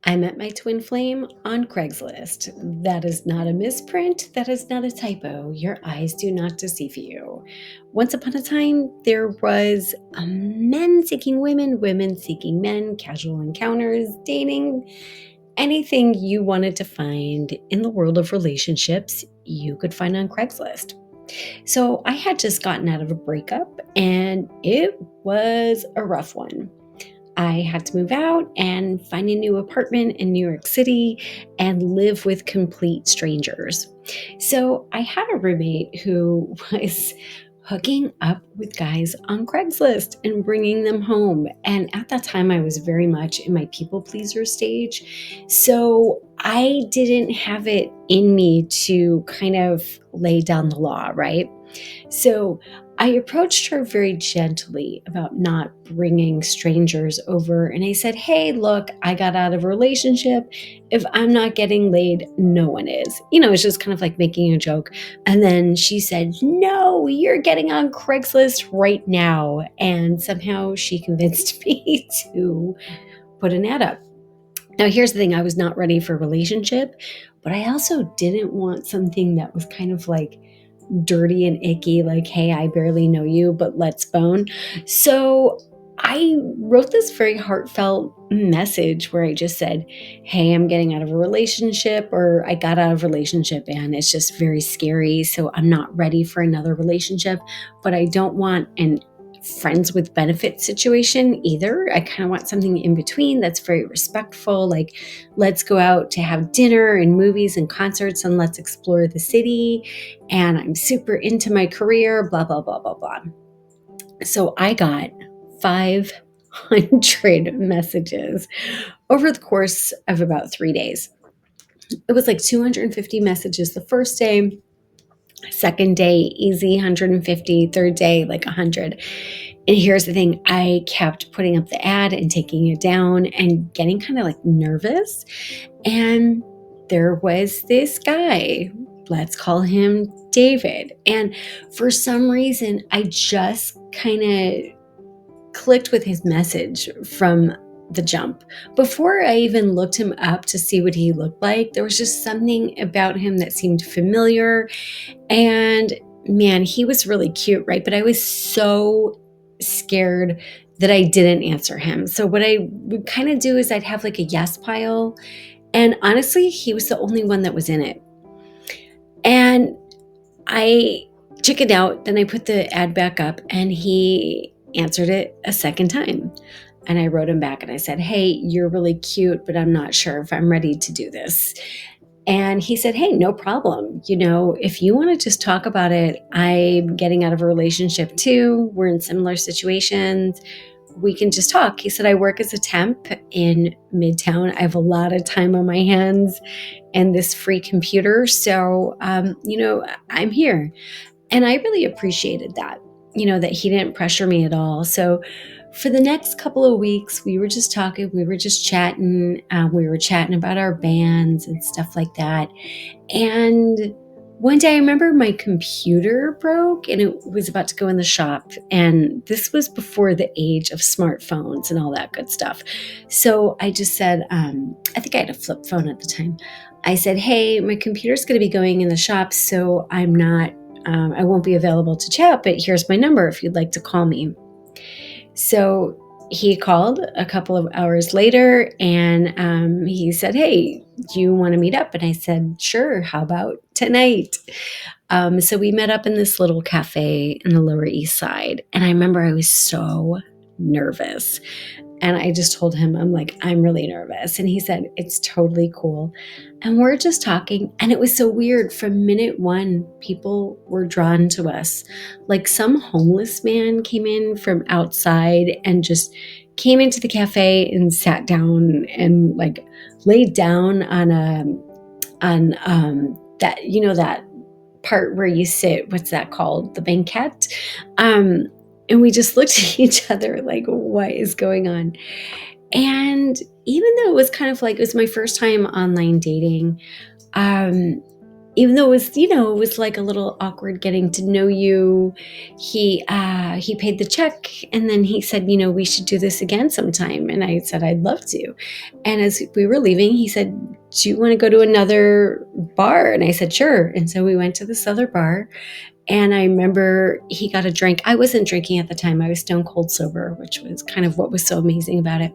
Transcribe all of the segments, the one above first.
I met my twin flame on Craigslist. That is not a misprint. That is not a typo. Your eyes do not deceive you. Once upon a time, there was a men seeking women, women seeking men, casual encounters, dating, anything you wanted to find in the world of relationships, you could find on Craigslist. So I had just gotten out of a breakup and it was a rough one. I had to move out and find a new apartment in New York City and live with complete strangers. So I had a roommate who was hooking up with guys on Craigslist and bringing them home. And at that time, I was very much in my people pleaser stage. So I didn't have it in me to kind of lay down the law, right? So I approached her very gently about not bringing strangers over. And I said, hey, look, I got out of a relationship. If I'm not getting laid, no one is. It's just kind of like making a joke. And then she said, no, you're getting on Craigslist right now. And somehow she convinced me to put an ad up. Now, here's the thing. I was not ready for a relationship, but I also didn't want something that was kind of like dirty and icky, like, hey, I barely know you, but let's bone. So I wrote this very heartfelt message where I just said, hey, I'm getting out of a relationship, or I got out of a relationship and it's just very scary. So I'm not ready for another relationship, but I don't want an friends with benefits situation either. I kind of want something in between that's very respectful. Like, let's go out to have dinner and movies and concerts and let's explore the city. And I'm super into my career, blah, blah, blah, blah, blah. So I got 500 messages over the course of about 3 days. It was like 250 messages the first day. Second day, easy 150. Third day, like 100. And here's the thing, I kept putting up the ad and taking it down and getting kind of like nervous. And there was this guy, let's call him David. And for some reason, I just kind of clicked with his message from the jump. Before I even looked him up to see what he looked like, there was just something about him that seemed familiar. And man, he was really cute, right? But I was so scared that I didn't answer him. So what I would kind of do is I'd have like a yes pile. And honestly, he was the only one that was in it. And I chickened out. Then I put the ad back up and he answered it a second time. And I wrote him back and I said, hey, you're really cute, but I'm not sure if I'm ready to do this. And he said, hey, no problem. If you want to just talk about it, I'm getting out of a relationship too. We're in similar situations. We can just talk. He said, I work as a temp in Midtown. I have a lot of time on my hands and this free computer. So, I'm here. And I really appreciated that, that he didn't pressure me at all. So for the next couple of weeks, we were just talking, we were just chatting. We were chatting about our bands and stuff like that. And one day I remember my computer broke and it was about to go in the shop. And this was before the age of smartphones and all that good stuff. So I just said, I think I had a flip phone at the time. I said, hey, my computer's going to be going in the shop, so I won't be available to chat, but here's my number if you'd like to call me. So he called a couple of hours later and he said, hey, do you want to meet up? And I said, sure. How about tonight? So we met up in this little cafe in the Lower East Side. And I remember I was so nervous. And I just told him, I'm really nervous. And he said, it's totally cool. And we're just talking. And it was so weird. From minute one, people were drawn to us. Like some homeless man came in from outside and just came into the cafe and sat down and like laid down on that, that part where you sit, what's that called? The banquette. And we just looked at each other like, what is going on? And even though it was kind of like, it was my first time online dating, even though it was like a little awkward getting to know you, he paid the check, and then he said, we should do this again sometime. And I said, I'd love to. And as we were leaving, he said, do you want to go to another bar? And I said, sure. And so we went to this other bar. And I remember he got a drink. I wasn't drinking at the time. I was stone cold sober, which was kind of what was so amazing about it.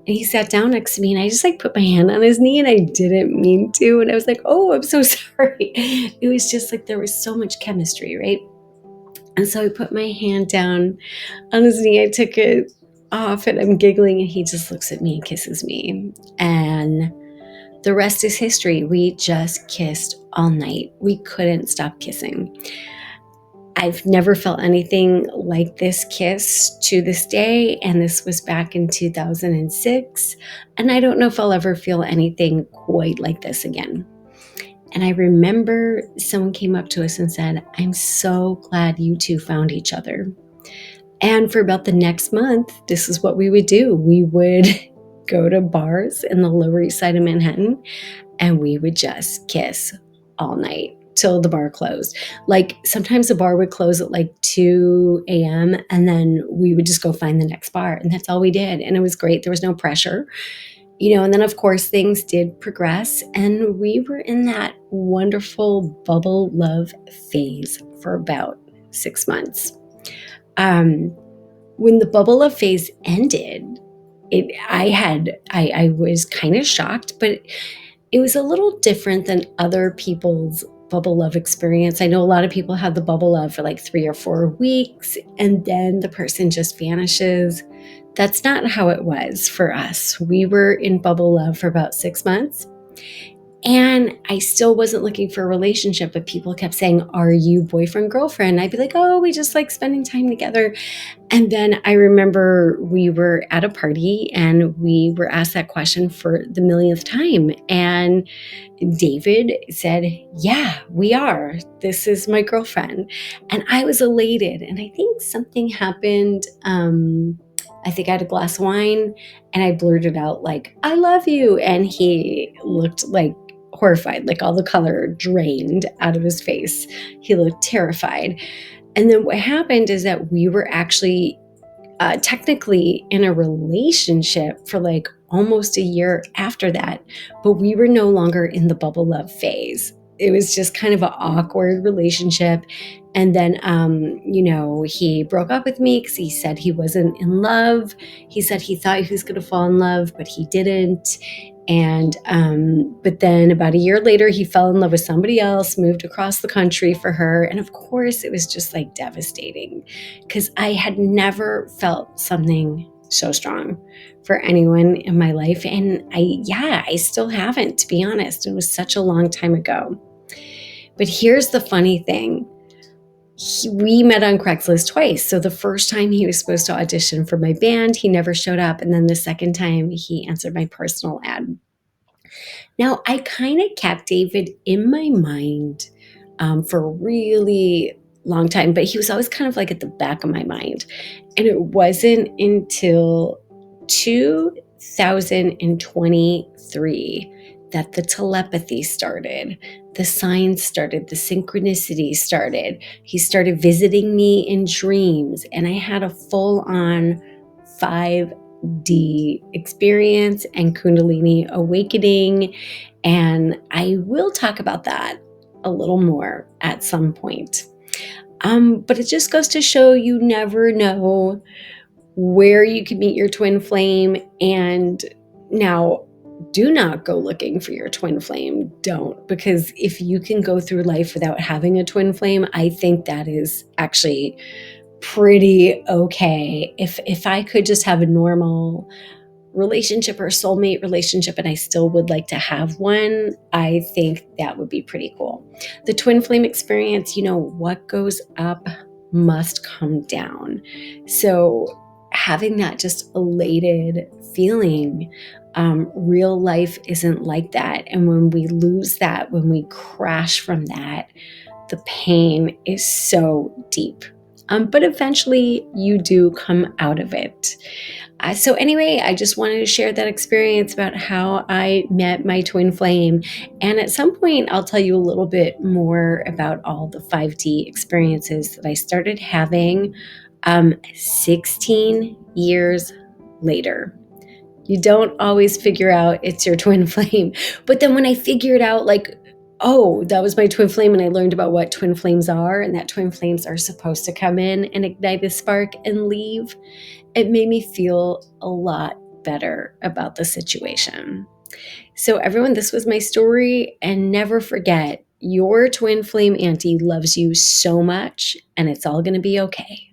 And he sat down next to me, and I just like put my hand on his knee, and I didn't mean to. And I was like, oh, I'm so sorry. It was just like there was so much chemistry, right? And so I put my hand down on his knee. I took it off, and I'm giggling, and he just looks at me and kisses me. And the rest is history. We just kissed all night. We couldn't stop kissing. I've never felt anything like this kiss to this day, and this was back in 2006, and I don't know if I'll ever feel anything quite like this again. And I remember someone came up to us and said, I'm so glad you two found each other. And for about the next month, this is what we would do. We would go to bars in the Lower East Side of Manhattan, and we would just kiss all night till the bar closed. Like sometimes the bar would close at like 2 a.m. and then we would just go find the next bar. And that's all we did. And it was great. There was no pressure, and then of course things did progress, and we were in that wonderful bubble love phase for about 6 months. When the bubble love phase ended, I was kind of shocked, but it was a little different than other people's bubble love experience. I know a lot of people have the bubble love for like 3 or 4 weeks, and then the person just vanishes. That's not how it was for us. We were in bubble love for about 6 months, and I still wasn't looking for a relationship, but people kept saying, are you boyfriend, girlfriend? I'd be like, oh, we just like spending time together. And then I remember we were at a party, and we were asked that question for the millionth time. And David said, yeah, we are. This is my girlfriend. And I was elated. And I think something happened. I think I had a glass of wine, and I blurted out like, I love you. And he looked like horrified, like all the color drained out of his face. He looked terrified. And then what happened is that we were actually technically in a relationship for like almost a year after that, but we were no longer in the bubble love phase. It was just kind of an awkward relationship. And then, he broke up with me because he said he wasn't in love. He said he thought he was going to fall in love, but he didn't. And but then about a year later, he fell in love with somebody else, moved across the country for her. And of course, it was just like devastating because I had never felt something so strong for anyone in my life. And I still haven't, to be honest. It was such a long time ago. But here's the funny thing. We met on Craigslist twice. So the first time he was supposed to audition for my band, he never showed up. And then the second time he answered my personal ad. Now, I kind of kept David in my mind for a really long time, but he was always kind of like at the back of my mind. And it wasn't until 2023 that the telepathy started, the signs started, the synchronicity started. He started visiting me in dreams, and I had a full-on 5D experience and Kundalini awakening. And I will talk about that a little more at some point. But it just goes to show you never know where you can meet your twin flame. And now, do not go looking for your twin flame. Don't, because if you can go through life without having a twin flame, I think that is actually pretty okay. If I could just have a normal relationship or soulmate relationship and I still would like to have one, I think that would be pretty cool. The twin flame experience, what goes up must come down. So having that just elated feeling, real life isn't like that. And when we lose that, when we crash from that, the pain is so deep. But eventually you do come out of it. So anyway, I just wanted to share that experience about how I met my twin flame. And at some point, I'll tell you a little bit more about all the 5D experiences that I started having 16 years later. You don't always figure out it's your twin flame. But then when I figured out, like, oh, that was my twin flame, and I learned about what twin flames are, and that twin flames are supposed to come in and ignite a spark and leave, it made me feel a lot better about the situation. So, everyone, this was my story. And never forget, your twin flame auntie loves you so much, and it's all going to be okay.